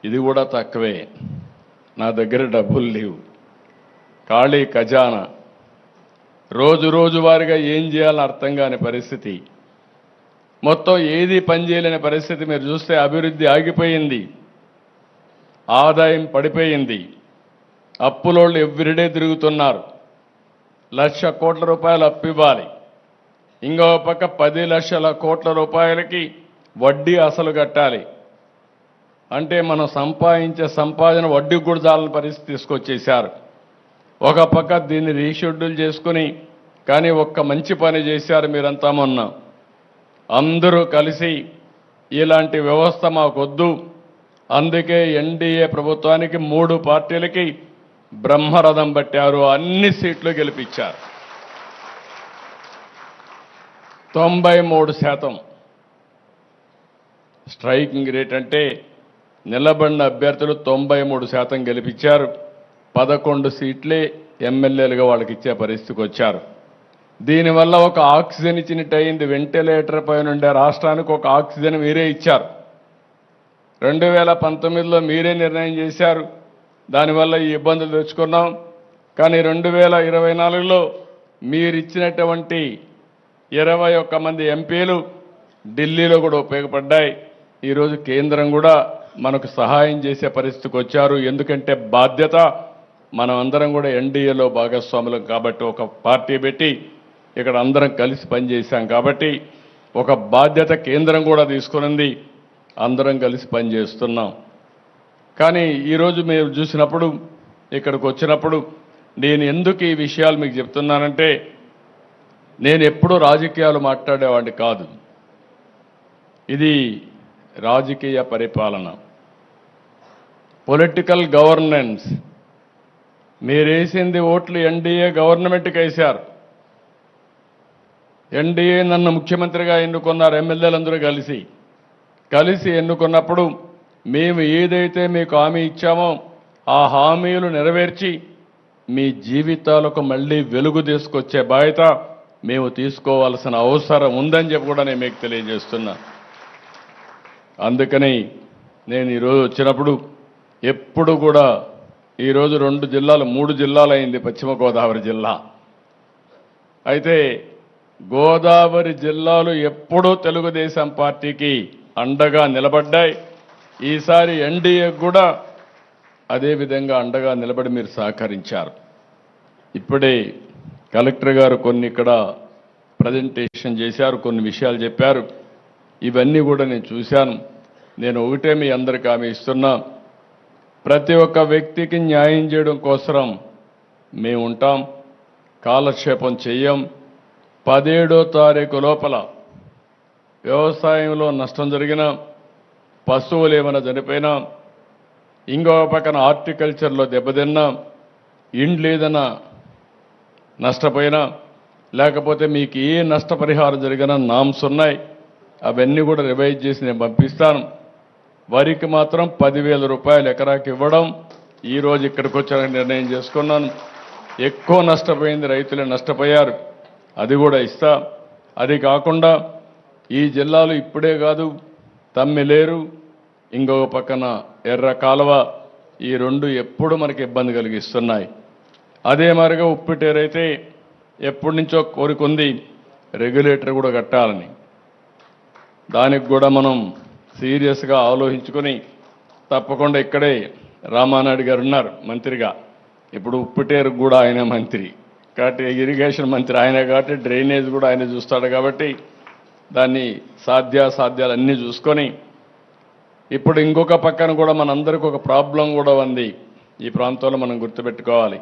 ఇది కూడా తక్కువే. నా దగ్గర డబ్బులు లేవు, ఖాళీ ఖజానా. రోజు వారిగా ఏం చేయాలని అర్థం కాని పరిస్థితి. మొత్తం ఏది పనిచేయలేని పరిస్థితి. మీరు చూస్తే అభివృద్ధి ఆగిపోయింది, ఆదాయం పడిపోయింది, అప్పులోళ్ళు ఎవ్రీడే తిరుగుతున్నారు. 1,00,000 కోట్ల రూపాయలు అప్పు ఇవ్వాలి, ఇంకో పక్క 10 లక్షల కోట్ల రూపాయలకి వడ్డీ అసలు కట్టాలి. అంటే మనం సంపాదించే సంపాదన వడ్డీకి కూడా చాలని పరిస్థితి తీసుకొచ్చేశారు. ఒక పక్క దీన్ని రీషెడ్యూల్ చేసుకుని, కానీ ఒక్క మంచి పని చేశారు మీరంతా. మొన్న అందరూ కలిసి ఇలాంటి వ్యవస్థ మాకొద్దు, అందుకే ఎన్డీఏ ప్రభుత్వానికి 3 పార్టీలకి బ్రహ్మరథం పట్టారు, అన్ని సీట్లు గెలిపించారు. 93% స్ట్రైకింగ్ రేట్. అంటే నిలబడిన అభ్యర్థులు 93% గెలిపించారు. 11 సీట్లే ఎమ్మెల్యేలుగా వాళ్ళకి ఇచ్చే పరిస్థితికి వచ్చారు. దీనివల్ల ఒక ఆక్సిజన్ ఇచ్చినట్టు అయింది. వెంటిలేటర్ పైన ఉండే రాష్ట్రానికి ఒక ఆక్సిజన్ మీరే ఇచ్చారు. 2019లో మీరే నిర్ణయం చేశారు, దానివల్ల ఈ ఇబ్బందులు తెచ్చుకున్నాం. కానీ 2024లో మీరు ఇచ్చినటువంటి 21 మంది ఎంపీలు ఢిల్లీలో కూడా ఉపయోగపడ్డాయి. ఈరోజు కేంద్రం కూడా మనకు సహాయం చేసే పరిస్థితికి వచ్చారు. ఎందుకంటే బాధ్యత, మనం అందరం కూడా ఎన్డీఏలో భాగస్వాములం కాబట్టి, ఒక పార్టీ పెట్టి ఇక్కడ అందరం కలిసి పనిచేశాం కాబట్టి ఒక బాధ్యత కేంద్రం కూడా తీసుకునింది, అందరం కలిసి పనిచేస్తున్నాం. కానీ ఈరోజు మీరు చూసినప్పుడు, ఇక్కడికి వచ్చినప్పుడు నేను ఎందుకు ఈ విషయాలు మీకు చెప్తున్నానంటే, నేను ఎప్పుడూ రాజకీయాలు మాట్లాడేవాడిని కాదు. ఇది రాజకీయ పరిపాలన, పొలిటికల్ గవర్నెన్స్. మీరేసింది ఓట్లు ఎన్డీఏ గవర్నమెంట్కి వేశారు. ఎన్డీఏ నన్ను ముఖ్యమంత్రిగా ఎన్నుకున్నారు, ఎమ్మెల్యేలందరూ కలిసి ఎన్నుకున్నప్పుడు మేము ఏదైతే మీకు హామీ ఇచ్చామో ఆ హామీలు నెరవేర్చి మీ జీవితాలకు మళ్ళీ వెలుగు తీసుకొచ్చే బాధ్యత మేము తీసుకోవాల్సిన అవసరం ఉందని చెప్పి కూడా నేను మీకు తెలియజేస్తున్నా. అందుకని నేను ఈరోజు వచ్చినప్పుడు ఎప్పుడు కూడా, ఈరోజు 2 జిల్లాలు 3 జిల్లాలు అయింది, పశ్చిమ గోదావరి జిల్లా. అయితే గోదావరి జిల్లాలు ఎప్పుడూ తెలుగుదేశం పార్టీకి అండగా నిలబడ్డాయి. ఈసారి ఎన్డీఏ కూడా అదే విధంగా అండగా నిలబడి మీరు సహకరించారు. ఇప్పుడే కలెక్టర్ గారు కొన్ని ఇక్కడ ప్రజెంటేషన్ చేశారు, కొన్ని విషయాలు చెప్పారు. ఇవన్నీ కూడా నేను చూశాను. నేను ఒకటే మీ అందరికీ హామీ ఇస్తున్నా, ప్రతి ఒక్క వ్యక్తికి న్యాయం చేయడం కోసం మేము ఉంటాం, కాలక్షేపం చెయ్యం. 17వ తారీఖు లోపల వ్యవసాయంలో నష్టం జరిగినా, పశువులు ఏమైనా చనిపోయినా, ఇంకో పక్కన హార్టికల్చర్లో దెబ్బతిన్నా, ఇండ్లు ఏదైనా నష్టపోయినా, లేకపోతే మీకు ఏ నష్టపరిహారం జరిగినా నామ్స్ ఉన్నాయి, అవన్నీ కూడా రివైజ్ చేసి నేను పంపిస్తాను. వరికి మాత్రం 10,000 రూపాయలు ఎకరాకి ఇవ్వడం ఈరోజు ఇక్కడికి వచ్చాక నిర్ణయం చేసుకున్నాను. ఎక్కువ నష్టపోయింది రైతులే నష్టపోయారు, అది కూడా ఇస్తా. అది కాకుండా ఈ జిల్లాలో ఇప్పుడే కాదు, తమ్మిలేరు, ఇంకొక పక్కన ఎర్ర కాలువ, ఈ 2 ఎప్పుడు మనకి ఇబ్బంది కలిగిస్తున్నాయి. అదే మరిగా ఉప్పిటేరైతే ఎప్పటి నుంచో కోరుకుంది రెగ్యులేటర్ కూడా కట్టాలని. దానికి కూడా మనం సీరియస్గా ఆలోచించుకొని తప్పకుండా, ఇక్కడే రామానాయుడు గారు ఉన్నారు మంత్రిగా, ఇప్పుడు ఉప్పిటేరు కూడా ఆయన మంత్రి కాబట్టి, ఇరిగేషన్ మంత్రి ఆయన కాబట్టి, డ్రైనేజ్ కూడా ఆయన చూస్తాడు కాబట్టి, దాన్ని సాధ్యాలు అన్నీ చూసుకొని, ఇప్పుడు ఇంకొక పక్కన కూడా మనందరికీ ఒక ప్రాబ్లం కూడా ఉంది. ఈ ప్రాంతంలో మనం గుర్తుపెట్టుకోవాలి.